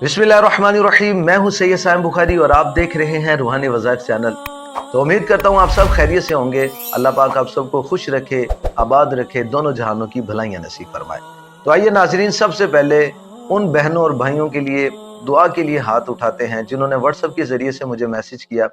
बिस्मिल्लाहिर्रहमानिर्रहीम। मैं हूं सैयद साइम बुखारी और आप देख रहे हैं रूहानी वज़ाइफ चैनल। तो उम्मीद करता हूं आप सब खैरियत से होंगे। अल्लाह पाक आप सबको खुश रखे, आबाद रखे, दोनों जहानों की भलाइयां नसीब फरमाए। तो आइए नाज़रीन, सबसे पहले उन बहनों और भाइयों के लिए दुआ के लिए हाथ उठाते हैं जिन्होंने व्हाट्सएप के ज़रिए से मुझे मैसेज किया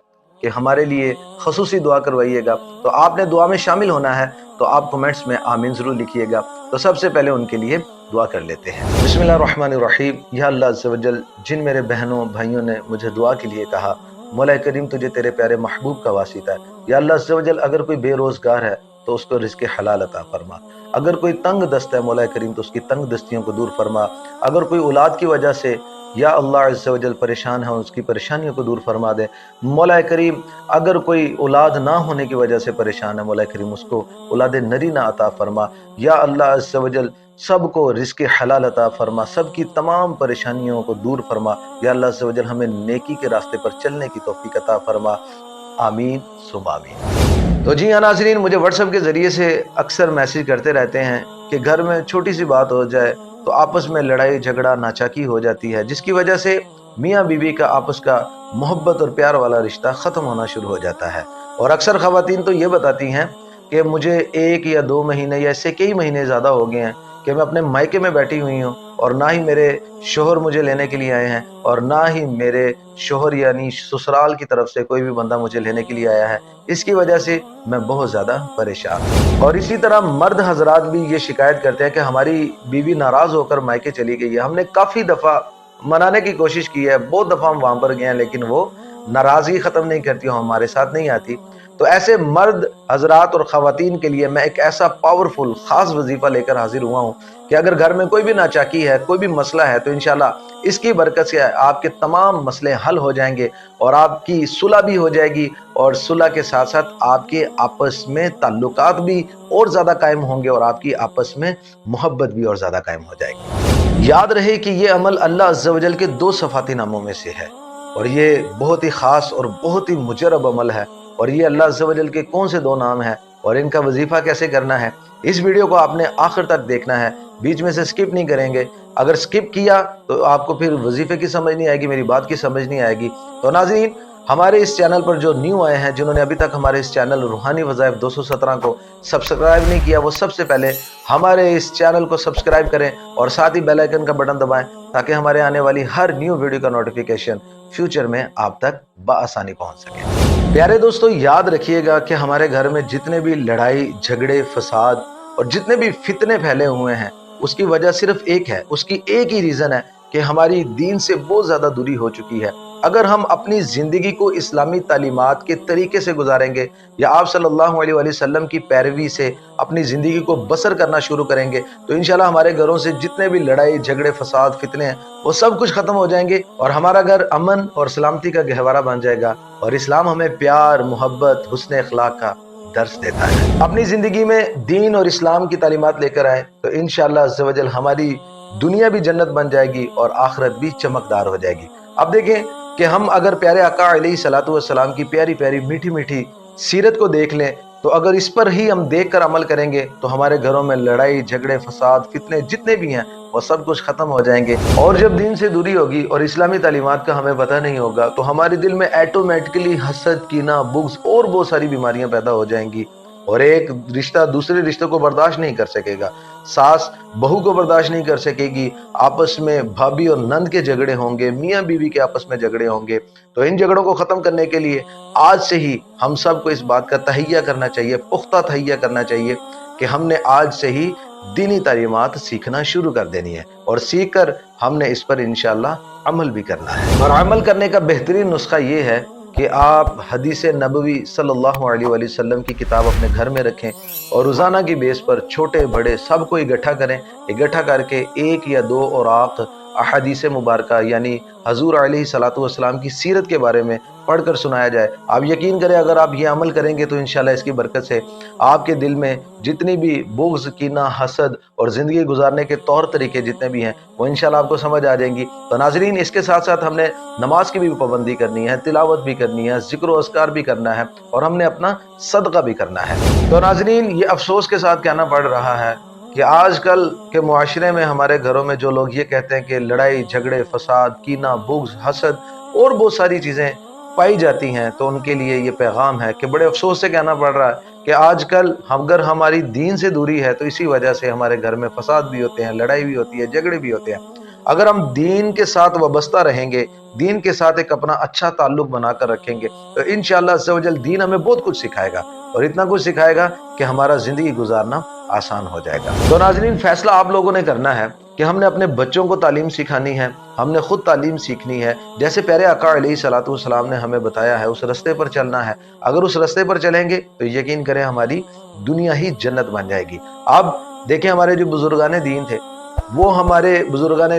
कि हमारे लिए खसूसी दुआ करवाइएगा। तो आपने दुआ में शामिल होना है, तो आप कमेंट्स में आमीन ज़रूर लिखिएगा। तो सबसे पहले उनके लिए दुआ कर लेते हैं। बिस्मिल्लाहिर्रहमानिर्रहीम। या अल्लाह अज़्ज़ वजल, जिन मेरे बहनों भाइयों ने मुझे दुआ के लिए कहा, मौला करीम तुझे तेरे प्यारे महबूब का वासिता है। या अल्लाह अज़्ज़ वजल, अगर कोई बेरोज़गार है तो उसको रिज़्क़ हलाल अता फरमा। अगर कोई तंग दस्त है मौला करीम तो उसकी तंग दस्तियों को दूर फरमा। अगर कोई औलाद की वजह से या अल्लाह अज़्ज़ वजल परेशान है, उसकी परेशानियों को दूर फरमा दे। मौला करीम, अगर कोई औलाद ना होने की वजह से परेशान है, मौला करीम उसको औलाद नरी ना अता फरमा। या अल्लाह अज़्ज़ वजल, सबको रिज़्क़ हलाल अता फरमा, सबकी तमाम परेशानियों को दूर फरमा। या अल्लाह अज़्ज़ वजल, हमें नेकी के रास्ते पर चलने की तौफ़ीक़ अता फरमा। आमीन सुम्मा आमीन। तो जी हाँ नाज़रीन, मुझे व्हाट्सएप के ज़रिए से अक्सर मैसेज करते रहते हैं कि घर में छोटी सी बात हो जाए तो आपस में लड़ाई झगड़ा नाचाकी हो जाती है, जिसकी वजह से मियाँ बीवी का आपस का मोहब्बत और प्यार वाला रिश्ता ख़त्म होना शुरू हो जाता है। और अक्सर ख़वातीन तो ये बताती हैं कि मुझे 1 या 2 महीने या इससे कई महीने ज़्यादा हो गए हैं कि मैं अपने मायके में बैठी हुई हूँ और ना ही मेरे शोहर मुझे लेने के लिए आए हैं और ना ही मेरे शोहर यानी ससुराल की तरफ से कोई भी बंदा मुझे लेने के लिए आया है। इसकी वजह से मैं बहुत ज़्यादा परेशान हूँ। और इसी तरह मर्द हजरात भी ये शिकायत करते हैं कि हमारी बीवी नाराज़ होकर मायके चली गई है। हमने काफ़ी दफ़ा मनाने की कोशिश की है, बहुत दफ़ा हम वहाँ पर गए हैं, लेकिन वो नाराज़गी ख़त्म नहीं करती, हमारे साथ नहीं आती। तो ऐसे मर्द हजरात और ख़वातीन के लिए मैं एक ऐसा पावरफुल ख़ास वजीफ़ा लेकर हाजिर हुआ हूँ कि अगर घर में कोई भी नाचाकी है, कोई भी मसला है, तो इंशाल्लाह इसकी बरकत से आपके तमाम मसले हल हो जाएंगे और आपकी सुलह भी हो जाएगी। और सुलह के साथ साथ आपके आपस में ताल्लुकात भी और ज़्यादा कायम होंगे और आपकी आपस में मोहब्बत भी और ज़्यादा कायम हो जाएगी। याद रहे कि ये अमल अल्लाह अज़्ज़ वजल के 2 सफ़ाती नामों में से है और ये बहुत ही ख़ास और बहुत ही मुजरब अमल है। और ये अल्लाह अज़्ज़ वजल के कौन से 2 नाम हैं और इनका वजीफ़ा कैसे करना है, इस वीडियो को आपने आखिर तक देखना है, बीच में से स्किप नहीं करेंगे। अगर स्किप किया तो आपको फिर वजीफ़े की समझ नहीं आएगी, मेरी बात की समझ नहीं आएगी। तो नाज़रीन, हमारे इस चैनल पर जो न्यू आए हैं, जिन्होंने अभी तक हमारे इस चैनल रूहानी वज़ाइफ 217 को सब्सक्राइब नहीं किया, वो सबसे पहले हमारे इस चैनल को सब्सक्राइब करें और साथ ही बेल आइकन का बटन दबाएं ताकि हमारे आने वाली हर न्यू वीडियो का नोटिफिकेशन फ्यूचर में आप तक बआसानी पहुंच सके। प्यारे दोस्तों, याद रखिएगा कि हमारे घर में जितने भी लड़ाई झगड़े फसाद और जितने भी फितने फैले हुए हैं, उसकी वजह सिर्फ एक है, उसकी एक ही रीज़न है कि हमारी दीन से बहुत ज़्यादा दूरी हो चुकी है। अगर हम अपनी ज़िंदगी को इस्लामी तालीमात के तरीके से गुजारेंगे या आप सल्लल्लाहु अलैहि वसल्लम की पैरवी से अपनी ज़िंदगी को बसर करना शुरू करेंगे, तो इंशाल्लाह हमारे घरों से जितने भी लड़ाई झगड़े फसाद फितने हैं, वो सब कुछ ख़त्म हो जाएंगे और हमारा घर अमन और सलामती का गहवारा बन जाएगा। और इस्लाम हमें प्यार, मोहब्बत, हुस्न अखलाक का दर्स देता है। अपनी ज़िंदगी में दीन और इस्लाम की तालीमात लेकर आए तो इंशाअल्लाह अज़्ज़ वजल हमारी दुनिया भी जन्नत बन जाएगी और आखिरत भी चमकदार हो जाएगी। अब देखें कि हम अगर प्यारे आका अलैहिस्सलातु वस्सलाम की प्यारी प्यारी मीठी मीठी सीरत को देख लें, तो अगर इस पर ही हम देख कर अमल करेंगे तो हमारे घरों में लड़ाई झगड़े फसाद फितने जितने भी हैं वो सब कुछ खत्म हो जाएंगे। और जब दीन से दूरी होगी और इस्लामी तालीमात का हमें पता नहीं होगा, तो हमारे दिल में ऑटोमेटिकली हसद, कीना, बुग़्ज़ और बहुत सारी बीमारियां पैदा हो जाएंगी और एक रिश्ता दूसरे रिश्ते को बर्दाश्त नहीं कर सकेगा, सास बहू को बर्दाश्त नहीं कर सकेगी, आपस में भाभी और नंद के झगड़े होंगे, मियाँ बीवी के आपस में झगड़े होंगे। तो इन झगड़ों को ख़त्म करने के लिए आज से ही हम सबको इस बात का तहैया करना चाहिए, पुख्ता तहैया करना चाहिए कि हमने आज से ही दीनी तालीमात सीखना शुरू कर देनी है और सीख कर हमने इस पर इंशाअल्लाह अमल भी करना है। और अमल करने का बेहतरीन नुस्खा ये है कि आप हदीस नबवी सल्लल्लाहु अलैहि वसल्लम की किताब अपने घर में रखें और रोज़ाना की बेस पर छोटे बड़े सबको इकट्ठा करें। इकट्ठा करके 1 या 2 और आप अहादीस मुबारक यानी हजूर अलैहिस्सलातु वस्सलाम की सीरत के बारे में पढ़कर सुनाया जाए। आप यकीन करें, अगर आप ये अमल करेंगे तो इंशाल्लाह इसकी बरकत से आपके दिल में जितनी भी बुग़्ज़, कीना, हसद और ज़िंदगी गुजारने के तौर तरीके जितने भी हैं वो इंशाल्लाह आपको समझ आ जाएंगी। तो नाज़रीन, इसके साथ साथ हमने नमाज की भी पाबंदी करनी है, तिलावत भी करनी है, ज़िक्र व अस्कार भी करना है और हमने अपना सदका भी करना है। तो नाज़रीन, ये अफसोस के साथ कहना पड़ रहा है کہ آج کل کے معاشرے میں ہمارے گھروں میں جو لوگ یہ کہتے ہیں کہ لڑائی جھگڑے فساد کینہ بغض حسد اور بہت ساری چیزیں پائی جاتی ہیں، تو ان کے لیے یہ پیغام ہے کہ بڑے افسوس سے کہنا پڑ رہا ہے کہ آج کل اگر ہماری دین سے دوری ہے تو اسی وجہ سے ہمارے گھر میں فساد بھی ہوتے ہیں، لڑائی بھی ہوتی ہے، جھگڑے بھی ہوتے ہیں۔ اگر ہم دین کے ساتھ وابستہ رہیں گے، دین کے ساتھ ایک اپنا اچھا تعلق بنا کر رکھیں گے، تو انشاءاللہ عز و جل دین ہمیں بہت کچھ سکھائے گا، اور اتنا کچھ سکھائے گا کہ ہمارا زندگی گزارنا آسان ہو جائے گا۔ تو ناظرین، فیصلہ آپ لوگوں نے کرنا ہے کہ ہم نے اپنے بچوں کو تعلیم سکھانی ہے، ہم نے خود تعلیم سیکھنی ہے، جیسے پیارے آقا علیہ الصلوۃ والسلام نے ہمیں بتایا ہے اس رستے پر چلنا ہے۔ اگر اس رستے پر چلیں گے تو یقین کریں ہماری دنیا ہی جنت بن جائے گی۔ اب دیکھیں ہمارے جو بزرگان دین تھے، وہ ہمارے بزرگان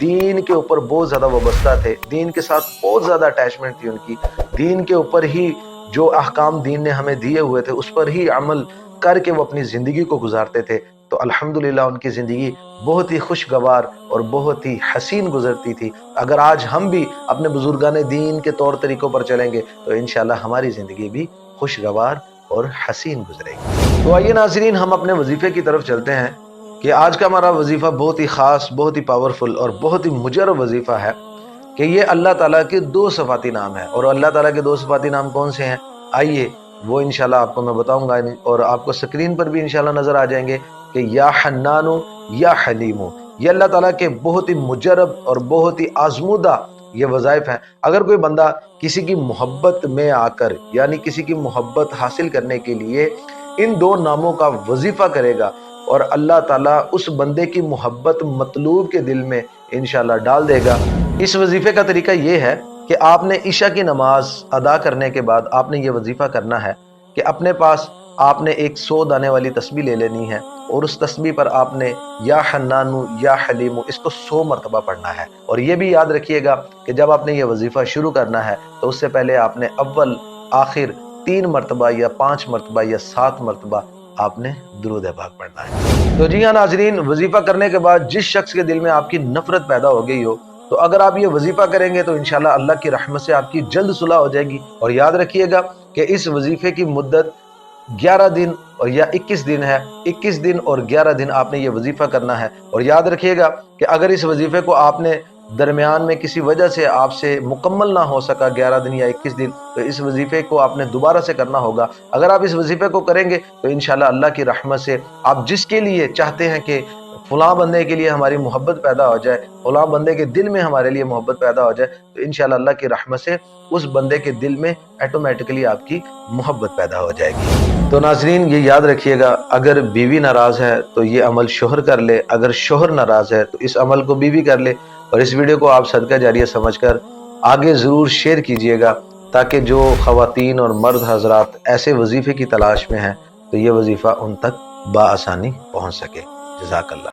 دین کے اوپر بہت زیادہ وابستہ تھے، دین کے ساتھ بہت زیادہ اٹیچمنٹ تھی ان کی، دین کے اوپر ہی جو احکام دین نے ہمیں دیے ہوئے تھے اس پر ہی عمل کر کے وہ اپنی زندگی کو گزارتے تھے۔ تو الحمدللہ ان کی زندگی بہت ہی خوشگوار اور بہت ہی حسین گزرتی تھی۔ اگر آج ہم بھی اپنے بزرگان دین کے طور طریقوں پر چلیں گے تو انشاءاللہ ہماری زندگی بھی خوشگوار اور حسین گزرے گی۔ تو آئیے ناظرین، ہم اپنے وظیفے کی طرف چلتے ہیں کہ آج کا ہمارا وظیفہ بہت ہی خاص، بہت ہی پاورفل اور بہت ہی مجرب وظیفہ ہے کہ یہ اللہ تعالیٰ کے 2 صفاتی نام ہے۔ اور اللہ تعالیٰ کے 2 صفاتی نام کون سے ہیں؟ آئیے وہ انشاءاللہ آپ کو میں بتاؤں گا، اور آپ کو سکرین پر بھی انشاءاللہ نظر آ جائیں گے کہ یا حنانو یا حلیمو، یہ اللہ تعالیٰ کے بہت ہی مجرب اور بہت ہی آزمودہ یہ وظائف ہیں۔ اگر کوئی بندہ کسی کی محبت میں آ کر، یعنی کسی کی محبت حاصل کرنے کے لیے ان 2 ناموں کا وظیفہ کرے گا، اور اللہ تعالیٰ اس بندے کی محبت مطلوب کے دل میں انشاءاللہ ڈال دے گا۔ اس وظیفے کا طریقہ یہ ہے کہ آپ نے عشاء کی نماز ادا کرنے کے بعد آپ نے یہ وظیفہ کرنا ہے کہ اپنے پاس آپ نے ایک 100 دانے والی تسبیح لے لینی ہے، اور اس تسبیح پر آپ نے یا حنانو یا حلیمو اس کو 100 مرتبہ پڑھنا ہے۔ اور یہ بھی یاد رکھیے گا کہ جب آپ نے یہ وظیفہ شروع کرنا ہے تو اس سے پہلے آپ نے اول آخر 3 مرتبہ یا 5 مرتبہ یا 7 مرتبہ آپ نے درود پاک پڑھنا ہے۔ تو جی ہاں ناظرین، وظیفہ کرنے کے بعد جس شخص کے دل میں آپ کی نفرت پیدا ہو گئی ہو، تو اگر آپ یہ وظیفہ کریں گے تو انشاءاللہ اللہ کی رحمت سے آپ کی جلد صلح ہو جائے گی۔ اور یاد رکھیے گا کہ اس وظیفے کی مدت 11 دن اور یا 21 دن ہے، 21 دن اور 11 دن آپ نے یہ وظیفہ کرنا ہے۔ اور یاد رکھیے گا کہ اگر اس وظیفے کو آپ نے درمیان میں کسی وجہ سے آپ سے مکمل نہ ہو سکا 11 دن یا 21 دن، تو اس وظیفے کو آپ نے دوبارہ سے کرنا ہوگا۔ اگر آپ اس وظیفے کو کریں گے تو انشاءاللہ اللہ کی رحمت سے آپ جس کے لیے چاہتے ہیں کہ فلاں بندے کے لیے ہماری محبت پیدا ہو جائے، فلاں بندے کے دل میں ہمارے لیے محبت پیدا ہو جائے، تو انشاءاللہ اللہ کی رحمت سے اس بندے کے دل میں ایٹومیٹکلی آپ کی محبت پیدا ہو جائے گی۔ تو ناظرین یہ یاد رکھیے گا، اگر بیوی ناراض ہے تو یہ عمل شوہر کر لے، اگر شوہر ناراض ہے تو اس عمل کو بیوی کر لے۔ اور اس ویڈیو کو آپ صدقہ جاریہ سمجھ کر آگے ضرور شیئر کیجئے گا، تاکہ جو خواتین اور مرد حضرات ایسے وظیفے کی تلاش میں ہیں تو یہ وظیفہ ان تک بآسانی پہنچ سکے۔ جزاک اللہ۔